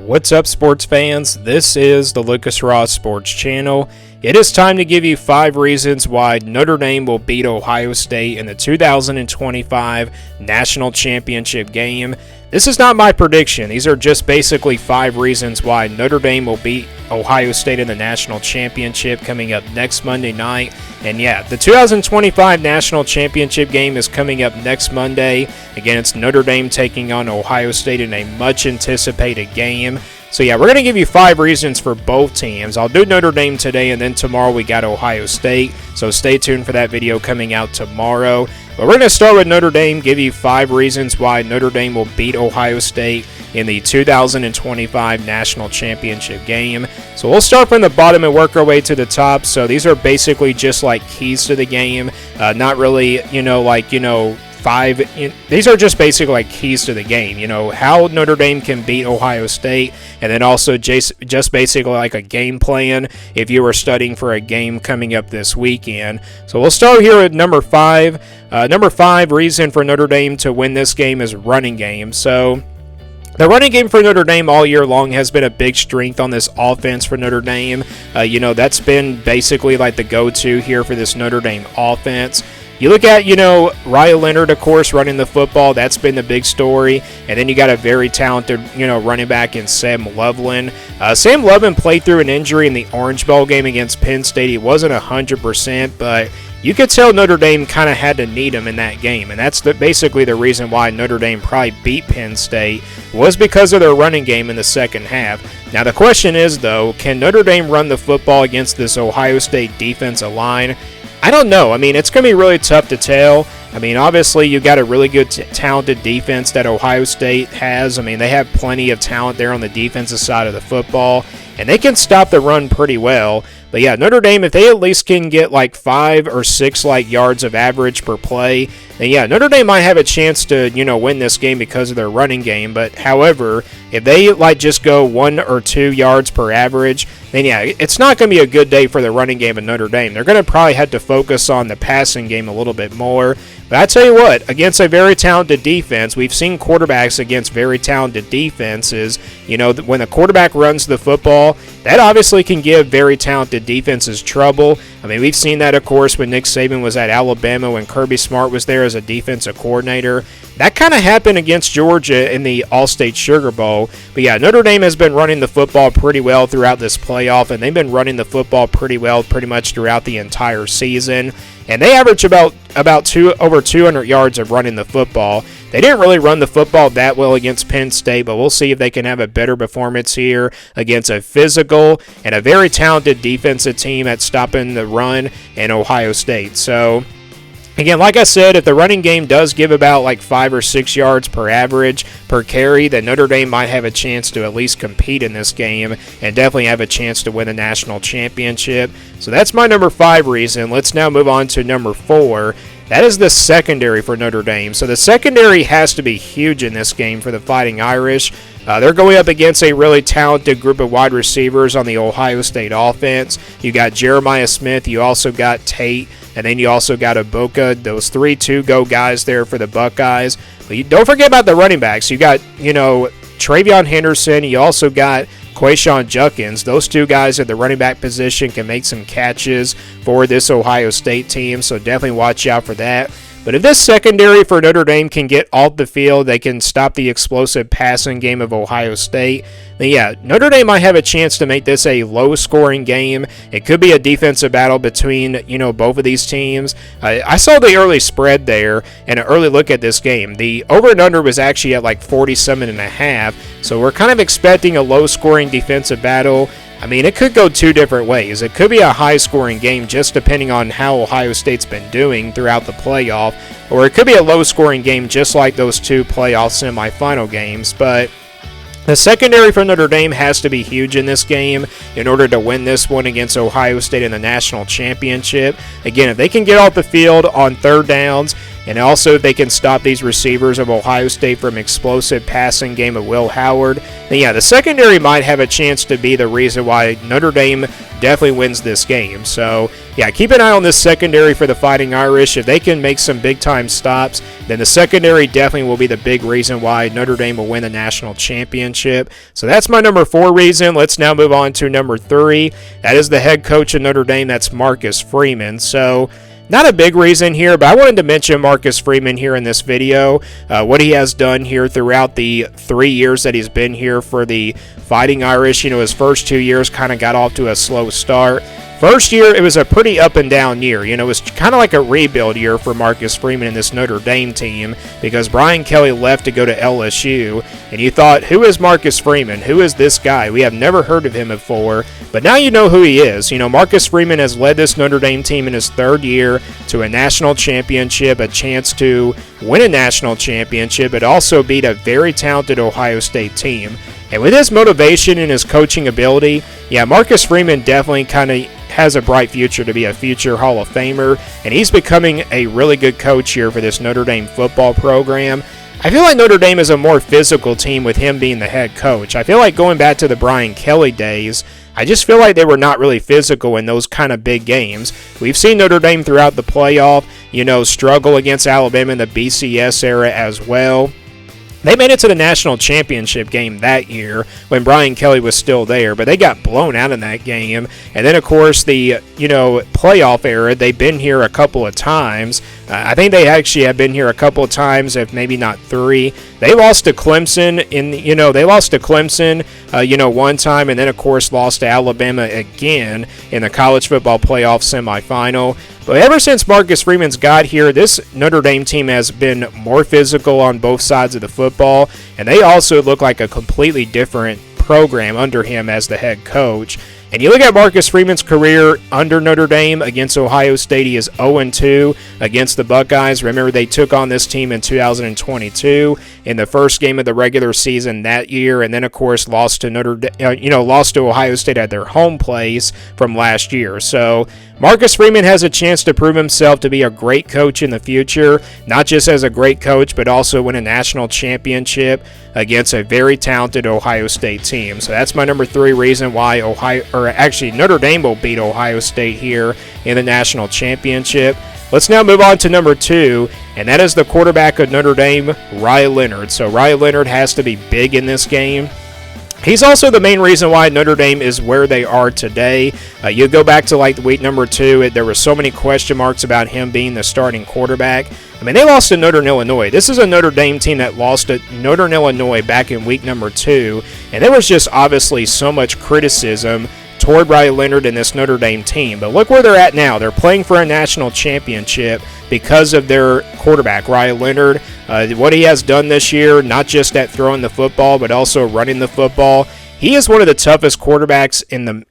What's up, sports fans? This is the Lucas Ross Sports Channel. It is time to give you 5 reasons why Notre Dame will beat Ohio State in the 2025 National Championship game. This is not my prediction. These are just basically 5 reasons why Notre Dame will beat Ohio State in the National Championship coming up next Monday night. And yeah, the 2025 National Championship game is coming up next Monday. Again, it's Notre Dame taking on Ohio State in a much anticipated game. So yeah, we're going to give you 5 reasons for both teams. I'll do Notre Dame today, and then tomorrow we got Ohio State. So stay tuned for that video coming out tomorrow. But we're going to start with Notre Dame, give you 5 reasons why Notre Dame will beat Ohio State in the 2025 National Championship game. So we'll start from the bottom and work our way to the top. So these are basically just like keys to the game. Not really, these are just basically like keys to the game, how Notre Dame can beat Ohio State, and then also just basically like a game plan if you were studying for a game coming up this weekend. So we'll start here with number 5. Number 5 reason for Notre Dame to win this game is running game. So the running game for Notre Dame all year long has been a big strength on this offense for Notre Dame. That's been basically like the go-to here for this Notre Dame offense. You look at, Ryan Leonard, of course, running the football. That's been the big story. And then you got a very talented, running back in Sam Loveland. Sam Loveland played through an injury in the Orange Bowl game against Penn State. He wasn't 100%, but you could tell Notre Dame kind of had to need him in that game. And that's basically the reason why Notre Dame probably beat Penn State, was because of their running game in the second half. Now, the question is, though, can Notre Dame run the football against this Ohio State defensive line? I don't know. It's going to be really tough to tell. Obviously, you got a really good, talented defense that Ohio State has. They have plenty of talent there on the defensive side of the football, and they can stop the run pretty well. But yeah, Notre Dame, if they at least can get like 5 or 6 yards of average per play, then yeah, Notre Dame might have a chance to, win this game because of their running game. But however, if they just go 1 or 2 yards per average, then yeah, it's not going to be a good day for the running game of Notre Dame. They're going to probably have to focus on the passing game a little bit more. But I tell you what, against a very talented defense, we've seen quarterbacks against very talented defenses. When a quarterback runs the football, that obviously can give very talented defenses trouble. We've seen that, of course, when Nick Saban was at Alabama, when Kirby Smart was there as a defensive coordinator. That kind of happened against Georgia in the All-State Sugar Bowl. But yeah, Notre Dame has been running the football pretty well throughout this playoff, and they've been running the football pretty well pretty much throughout the entire season. And they average over 200 yards of running the football. They didn't really run the football that well against Penn State, but we'll see if they can have a better performance here against a physical and a very talented defensive team at stopping the run in Ohio State. So again, like I said, if the running game does give about 5 or 6 yards per average per carry, then Notre Dame might have a chance to at least compete in this game and definitely have a chance to win the national championship. So that's my number 5 reason. Let's now move on to number 4. That is the secondary for Notre Dame. So the secondary has to be huge in this game for the Fighting Irish. They're going up against a really talented group of wide receivers on the Ohio State offense. You got Jeremiah Smith, you also got Tate, and then you also got Iboka. Those 3 2-go guys there for the Buckeyes. But don't forget about the running backs. You got, Travion Henderson. You also got Quayshawn Judkins. Those 2 guys at the running back position can make some catches for this Ohio State team, so definitely watch out for that. But if this secondary for Notre Dame can get off the field, they can stop the explosive passing game of Ohio State, then yeah, Notre Dame might have a chance to make this a low-scoring game. It could be a defensive battle between, both of these teams. I saw the early spread there and an early look at this game. The over and under was actually at 47.5, so we're kind of expecting a low-scoring defensive battle. It could go 2 different ways. It could be a high-scoring game just depending on how Ohio State's been doing throughout the playoff, or it could be a low-scoring game just like those 2 playoff semifinal games. But the secondary for Notre Dame has to be huge in this game in order to win this one against Ohio State in the national championship. Again, if they can get off the field on 3rd downs and also if they can stop these receivers of Ohio State from explosive passing game of Will Howard, then yeah, the secondary might have a chance to be the reason why Notre Dame definitely wins this game. So yeah, keep an eye on this secondary for the Fighting Irish. If they can make some big-time stops, then the secondary definitely will be the big reason why Notre Dame will win the national championship. So that's my number 4 reason. Let's now move on to number 3. That is the head coach of Notre Dame. That's Marcus Freeman. So not a big reason here, but I wanted to mention Marcus Freeman here in this video, what he has done here throughout the 3 years that he's been here for the Fighting Irish. You know, his first 2 years kind of got off to a slow start. First year, it was a pretty up and down year. You know, it was kind of like a rebuild year for Marcus Freeman and this Notre Dame team because Brian Kelly left to go to LSU, and you thought, who is Marcus Freeman? Who is this guy? We have never heard of him before, but now you know who he is. You know, Marcus Freeman has led this Notre Dame team in his 3rd year to a national championship, a chance to win a national championship, but also beat a very talented Ohio State team. And with his motivation and his coaching ability, yeah, Marcus Freeman definitely kind of has a bright future to be a future Hall of Famer, and he's becoming a really good coach here for this Notre Dame football program. I feel like Notre Dame is a more physical team with him being the head coach. I feel like going back to the Brian Kelly days, I just feel like they were not really physical in those kind of big games. We've seen Notre Dame throughout the playoff, you know, struggle against Alabama in the BCS era as well. They made it to the national championship game that year when Brian Kelly was still there, but they got blown out in that game. And then, of course, the playoff era, they've been here a couple of times. I think they actually have been here a couple of times, if maybe not 3. They lost to Clemson one time, and then, of course, lost to Alabama again in the college football playoff semifinal. But ever since Marcus Freeman's got here, this Notre Dame team has been more physical on both sides of the football, and they also look like a completely different program under him as the head coach. And you look at Marcus Freeman's career under Notre Dame against Ohio State, he is 0-2 against the Buckeyes. Remember, they took on this team in 2022 in the first game of the regular season that year, and then, of course, lost to Ohio State at their home place from last year. So Marcus Freeman has a chance to prove himself to be a great coach in the future, not just as a great coach, but also win a national championship against a very talented Ohio State team. So that's my number 3 reason why Notre Dame will beat Ohio State here in the national championship. Let's now move on to number 2, and that is the quarterback of Notre Dame, Riley Leonard. So Riley Leonard has to be big in this game. He's also the main reason why Notre Dame is where they are today. You go back to like week number 2, there were so many question marks about him being the starting quarterback. I mean, they lost to Northern Illinois. This is a Notre Dame team that lost to Northern Illinois back in week number 2, and there was just obviously so much criticism toward Riley Leonard and this Notre Dame team. But look where they're at now. They're playing for a national championship because of their quarterback, Riley Leonard. What he has done this year, not just at throwing the football, but also running the football. He is one of the toughest quarterbacks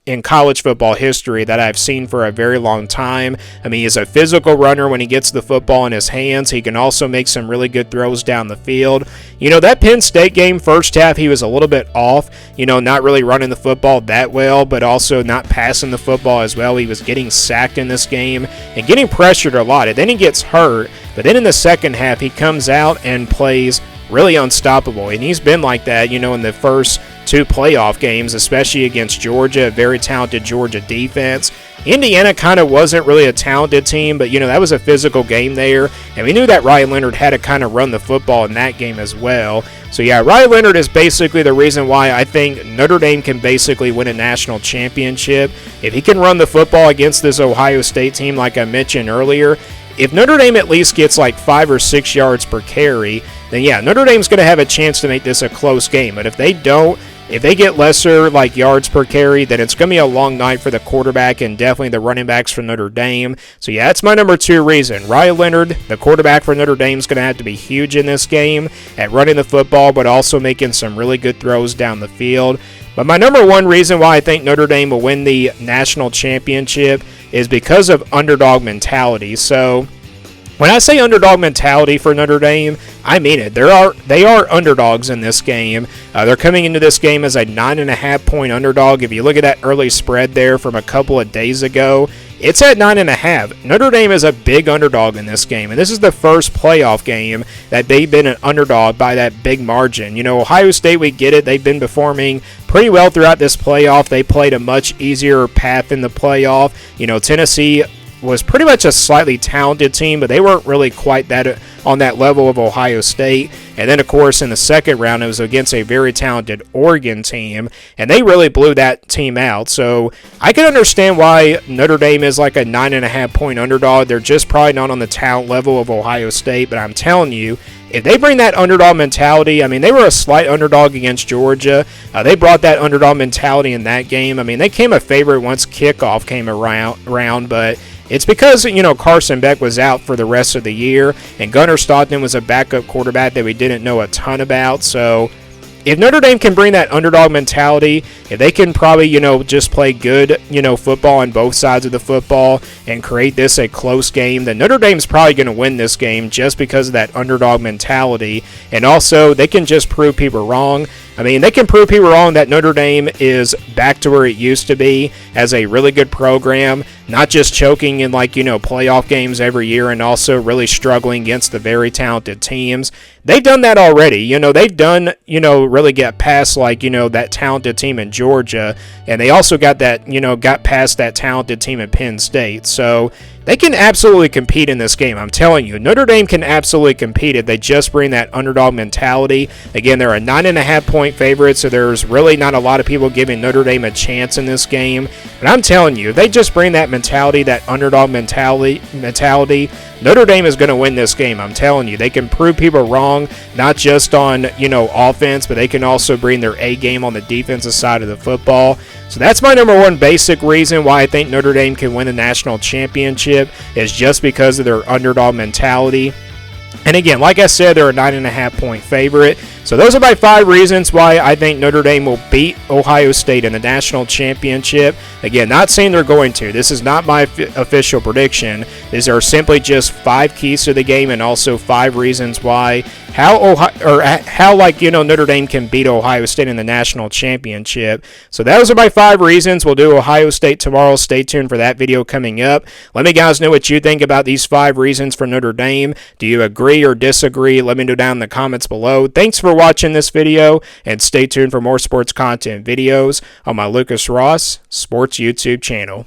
in college football history that I've seen for a very long time. I mean, he's a physical runner when he gets the football in his hands. He can also make some really good throws down the field. You know, that Penn State game, first half, he was a little bit off, not really running the football that well, but also not passing the football as well. He was getting sacked in this game and getting pressured a lot. And then he gets hurt, but then in the second half, he comes out and plays really unstoppable. And he's been like that, in the first 2 playoff games, especially against Georgia, a very talented Georgia defense. Indiana kind of wasn't really a talented team, but, that was a physical game there. And we knew that Riley Leonard had to kind of run the football in that game as well. So, yeah, Riley Leonard is basically the reason why I think Notre Dame can basically win a national championship. If he can run the football against this Ohio State team, like I mentioned earlier, if Notre Dame at least gets like 5 or 6 yards per carry, then yeah, Notre Dame's going to have a chance to make this a close game. But if they don't, if they get lesser like yards per carry, then it's going to be a long night for the quarterback and definitely the running backs for Notre Dame. So yeah, that's my number 2 reason. Riley Leonard, the quarterback for Notre Dame, is going to have to be huge in this game at running the football, but also making some really good throws down the field. But my number 1 reason why I think Notre Dame will win the national championship is because of underdog mentality. So when I say underdog mentality for Notre Dame, I mean it. They are underdogs in this game. They're coming into this game as a 9.5-point underdog. If you look at that early spread there from a couple of days ago, It's at 9.5. Notre Dame is a big underdog in this game, and this is the first playoff game that they've been an underdog by that big margin. You know, Ohio State, we get it. They've been performing pretty well throughout this playoff. They played a much easier path in the playoff. You know, Tennessee was pretty much a slightly talented team, but they weren't really quite that on that level of Ohio State. And then, of course, in the second round, it was against a very talented Oregon team, and they really blew that team out. So I can understand why Notre Dame is like a 9.5-point underdog. They're just probably not on the talent level of Ohio State, but I'm telling you, if they bring that underdog mentality, I mean, they were a slight underdog against Georgia. They brought that underdog mentality in that game. I mean, they came a favorite once kickoff came around, but it's because, you know, Carson Beck was out for the rest of the year, and Gunnar Stockton was a backup quarterback that we didn't know a ton about. So if Notre Dame can bring that underdog mentality, if they can probably, you know, just play good, you know, football on both sides of the football and create this a close game, then Notre Dame's probably going to win this game just because of that underdog mentality. And also, they can just prove people wrong. I mean, they can prove people wrong that Notre Dame is back to where it used to be as a really good program, not just choking in, like, you know, playoff games every year and also really struggling against the very talented teams. They've done that already. You know, they've done, you know, really get past, like, you know, that talented team in Georgia, and they also got that, you know, got past that talented team at Penn State. So they can absolutely compete in this game. I'm telling you, Notre Dame can absolutely compete if they just bring that underdog mentality. Again, they're a 9.5-point favorite, so there's really not a lot of people giving Notre Dame a chance in this game. But I'm telling you, if they just bring that mentality, that underdog mentality, Notre Dame is going to win this game. I'm telling you, they can prove people wrong, not just on, you know, offense, but they can also bring their A game on the defensive side of the football. So that's my number one basic reason why I think Notre Dame can win the national championship, is just because of their underdog mentality. And again, like I said, they're a 9.5-point favorite. So those are my 5 reasons why I think Notre Dame will beat Ohio State in the national championship. Again, not saying they're going to. This is not my official prediction. These are simply just 5 keys to the game and also 5 reasons why how like, you know, Notre Dame can beat Ohio State in the national championship. So those are my 5 reasons. We'll do Ohio State tomorrow. Stay tuned for that video coming up. Let me guys know what you think about these 5 reasons for Notre Dame. Do you agree or disagree? Let me know down in the comments below. Thanks for watching this video, and stay tuned for more sports content videos on my Lucas Ross Sports YouTube channel.